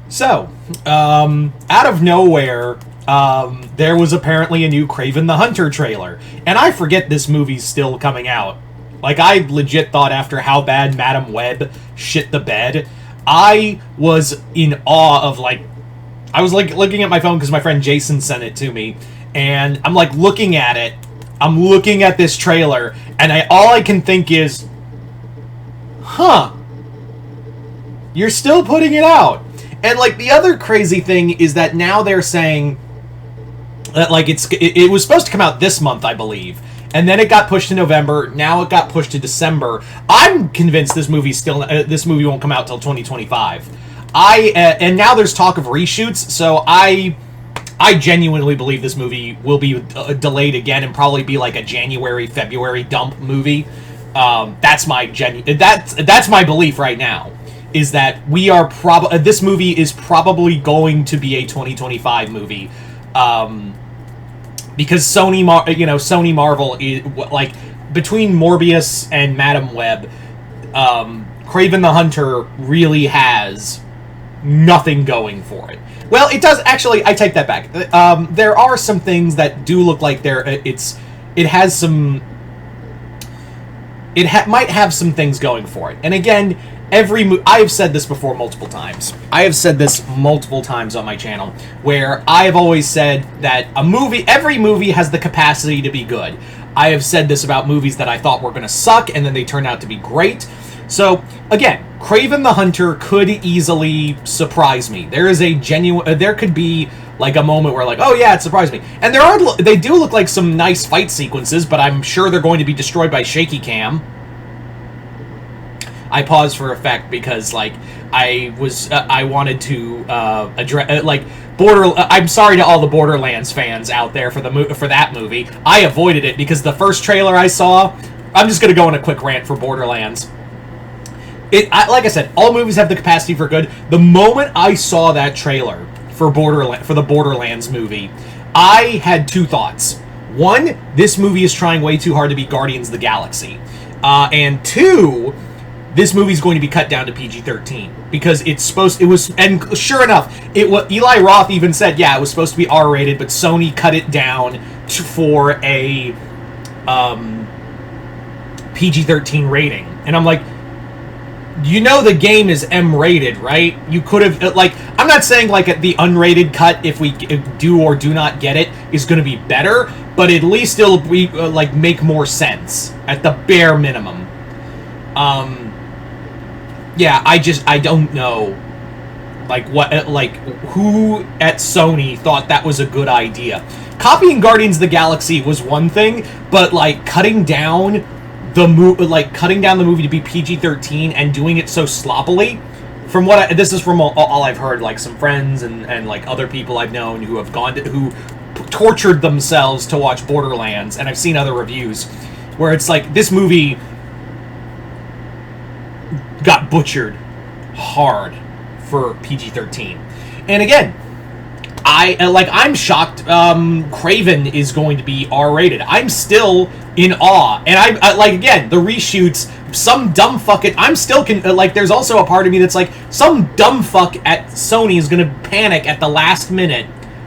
So, out of nowhere, there was apparently a new Kraven the Hunter trailer. And I forget this movie's still coming out. Like, I legit thought after how bad Madam Web shit the bed, I was in awe of, like... I was, like, looking at my phone because my friend Jason sent it to me. And I'm, like, looking at it. I'm looking at this trailer. And all I can think is... Huh. You're still putting it out. And, like, the other crazy thing is that now they're saying that, like, it was supposed to come out this month, I believe. And then it got pushed to November. Now it got pushed to December. I'm convinced this movie won't come out till 2025. And now there's talk of reshoots, so I genuinely believe this movie will be delayed again and probably be like a January, February dump movie. That's my belief right now. Is that this movie is probably going to be a 2025 movie, because Sony Marvel is like between Morbius and Madam Web, Kraven the Hunter really has nothing going for it. Well, it does actually. I take that back. There are some things that do look like it might have some things going for it, and again. I have said this before multiple times. I have said this multiple times on my channel, where I have always said that every movie has the capacity to be good. I have said this about movies that I thought were going to suck, and then they turned out to be great. So, again, Kraven the Hunter could easily surprise me. There could be, like, a moment where, like, oh yeah, it surprised me. And they do look like some nice fight sequences, but I'm sure they're going to be destroyed by shaky cam. I paused for effect because, like, I wanted to address, I'm sorry to all the Borderlands fans out there for that movie. I avoided it because the first trailer I saw, I'm just gonna go on a quick rant for Borderlands. Like I said, all movies have the capacity for good. The moment I saw that trailer for the Borderlands movie, I had two thoughts. One, this movie is trying way too hard to be Guardians of the Galaxy, and two. This movie's going to be cut down to PG-13 because and sure enough, Eli Roth even said, yeah, it was supposed to be R-rated, but Sony cut it down for a PG-13 rating. And I'm like, the game is M-rated, right? You could have, I'm not saying, the unrated cut, if we do or do not get it, is going to be better, but at least it'll be, make more sense, at the bare minimum. Yeah, I don't know, who at Sony thought that was a good idea. Copying Guardians of the Galaxy was one thing, but, cutting down the movie to be PG-13 and doing it so sloppily, this is from all I've heard, some friends and other people I've known who have who tortured themselves to watch Borderlands, and I've seen other reviews, where it's this movie got butchered hard for PG-13. And again, I'm shocked Kraven is going to be R-rated. I'm still in awe. And again, the reshoots, some dumb fuck I'm still there's also a part of me that's some dumb fuck at Sony is going to panic at the last minute.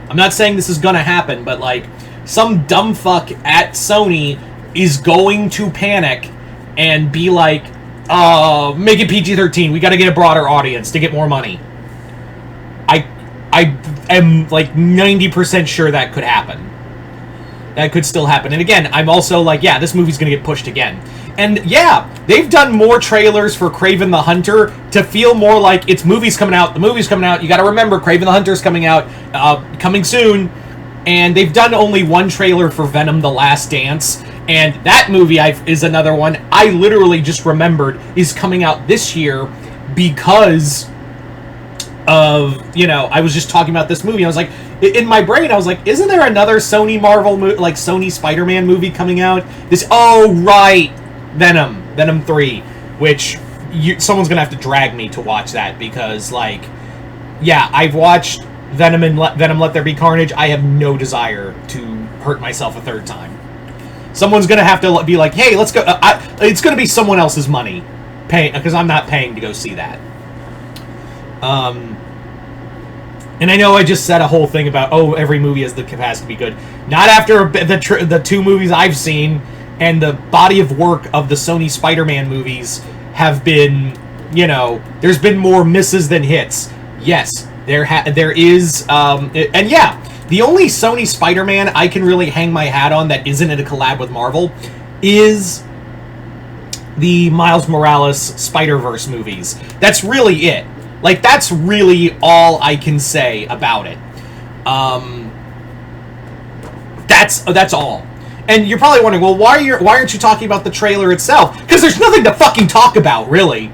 I'm not saying this is going to happen, but some dumb fuck at Sony is going to panic and be make it PG-13. We got to get a broader audience to get more money. I am 90% sure that could happen. That could still happen. And again, I'm also yeah, this movie's going to get pushed again. And yeah, they've done more trailers for Kraven the Hunter to feel more like it's movies coming out. The movie's coming out. You got to remember, Kraven the Hunter's coming out, coming soon. And they've done only one trailer for Venom: The Last Dance. And that movie is another one I literally just remembered is coming out this year because of, I was just talking about this movie. I was in my brain, I was isn't there another Sony Marvel Sony Spider-Man movie coming out? Oh, right, Venom 3, which someone's going to have to drag me to watch that because, yeah, I've watched Venom and Venom Let There Be Carnage. I have no desire to hurt myself a third time. Someone's going to have to be hey, let's go. It's going to be someone else's money, because I'm not paying to go see that. And I know I just said a whole thing about, oh, every movie has the capacity to be good. Not after the two movies I've seen, and the body of work of the Sony Spider-Man movies have been, you know, there's been more misses than hits. Yes, there is, and yeah, the only Sony Spider-Man I can really hang my hat on that isn't in a collab with Marvel is the Miles Morales Spider-Verse movies. That's really it. Like, that's really all I can say about it. That's all. And you're probably wondering, well, why aren't you talking about the trailer itself? Because there's nothing to fucking talk about, really.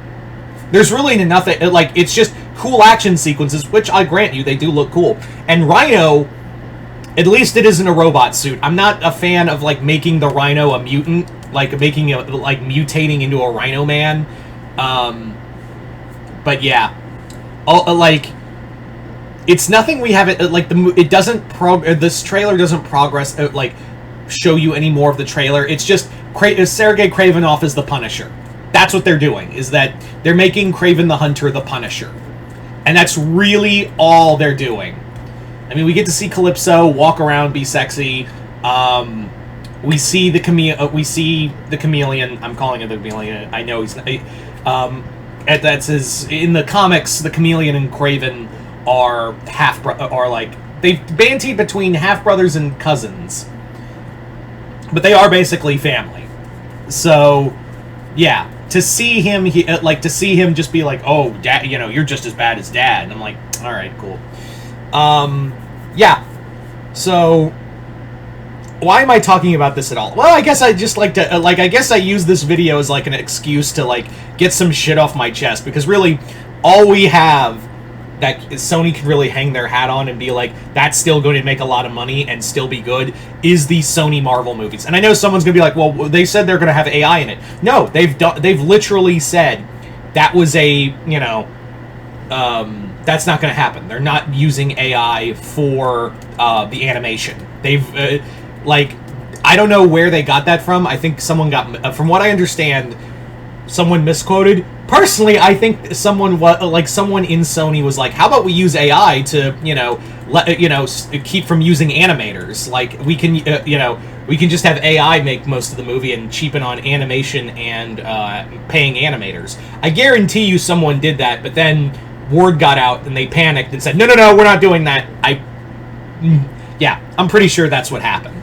There's really nothing. Like, it's just cool action sequences, which I grant you, they do look cool. And Rhino, at least it isn't a robot suit. I'm not a fan of, like, making the Rhino a mutant, like mutating into a Rhino Man. But yeah. Like, it's nothing we haven't, like, it doesn't this trailer doesn't progress, like, show you any more of the trailer. It's just Sergei Kravinoff is the Punisher. That's what they're doing, is that they're making Kraven the Hunter the Punisher. And that's really all they're doing. I mean, we get to see Calypso walk around, be sexy. We see the chameleon. I'm calling it the chameleon. I know he's not. That's his, in the comics, the Chameleon and Kraven are they've bantied between half brothers and cousins, but they are basically family. So, yeah, to see him just be like, oh, Dad, you know, you're just as bad as Dad, and I'm like, all right, cool. Yeah. So, why am I talking about this at all? Well, I guess I just like to, I guess I use this video as, like, an excuse to, like, get some shit off my chest, because really, all we have that Sony can really hang their hat on and be like, that's still going to make a lot of money and still be good, is the Sony Marvel movies. And I know someone's going to be like, well, they said they're going to have AI in it. No, they've literally said that was a, you know, that's not going to happen. They're not using AI for the animation. They've... like, I don't know where they got that from. I think someone got... from what I understand, someone misquoted. Personally, I think someone in Sony was like, how about we use AI to, keep from using animators? Like, we can, we can just have AI make most of the movie and cheapen on animation and paying animators. I guarantee you someone did that, but then word got out and they panicked and said, no, we're not doing that. Yeah, I'm pretty sure that's what happened.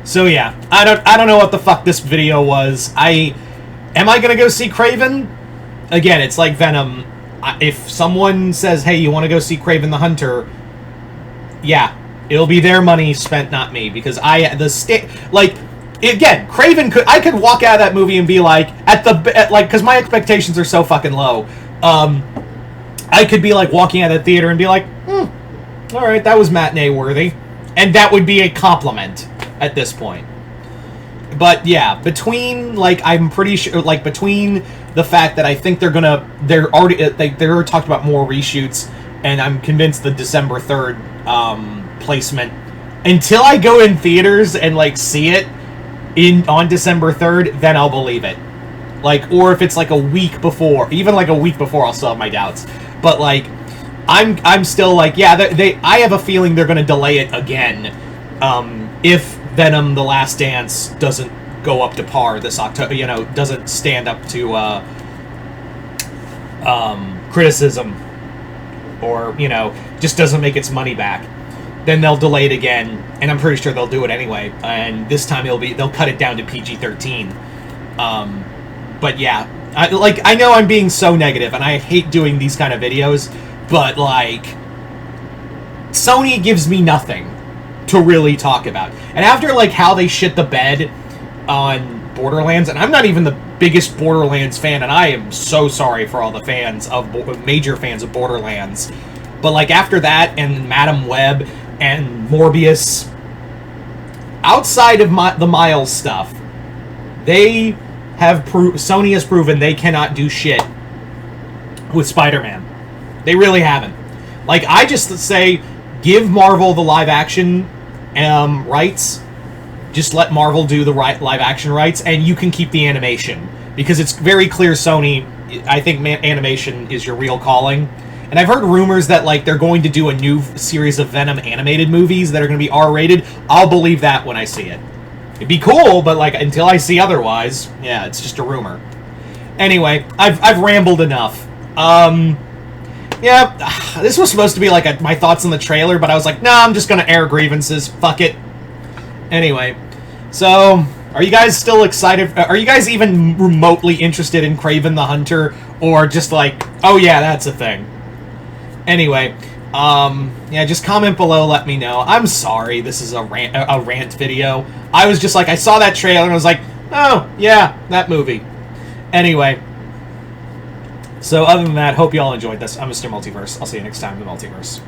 So yeah, I don't know what the fuck this video was. Am I gonna go see Kraven? Again, it's like Venom. If someone says, hey, you want to go see Kraven the Hunter, yeah, it'll be their money spent, not me, because again, Kraven I could walk out of that movie and be like, because my expectations are so fucking low, I could be like walking out of the theater and be like, alright, that was matinee worthy, and that would be a compliment at this point. But yeah, between, I'm pretty sure, between the fact that I think they're talked about more reshoots, and I'm convinced the December 3rd placement, until I go in theaters and see it on December 3rd, then I'll believe it. Or if it's a week before, even a week before, I'll still have my doubts. But I'm still yeah, I have a feeling they're gonna delay it again, if Venom: The Last Dance doesn't go up to par this October, doesn't stand up to criticism, or just doesn't make its money back. Then they'll delay it again, and I'm pretty sure they'll do it anyway. And this time they'll cut it down to PG-13. But yeah, I know I'm being so negative, and I hate doing these kind of videos, but Sony gives me nothing to really talk about. And after how they shit the bed on Borderlands, and I'm not even the biggest Borderlands fan, and I am so sorry for all the major fans of Borderlands, but after that and Madam Web and Morbius, outside of the Miles stuff, Sony has proven they cannot do shit with Spider-Man. They really haven't. I just say, give Marvel the live-action rights. Just let Marvel do the live-action rights, and you can keep the animation. Because it's very clear, Sony, I think animation is your real calling. And I've heard rumors that, like, they're going to do a new series of Venom animated movies that are going to be R-rated. I'll believe that when I see it. It'd be cool, but, like, until I see otherwise, yeah, it's just a rumor. Anyway, I've rambled enough. Yeah, this was supposed to be, like, my thoughts on the trailer, but I was like, nah, I'm just gonna air grievances. Fuck it. Anyway, so, are you guys still excited? Are you guys even remotely interested in Kraven the Hunter? Or just like, oh yeah, that's a thing. Anyway, yeah, just comment below, let me know. I'm sorry this is a rant video. I was just like, I saw that trailer and I was like, oh, yeah, that movie. Anyway, so other than that, hope you all enjoyed this. I'm Mr. Multiverse. I'll see you next time in the Multiverse.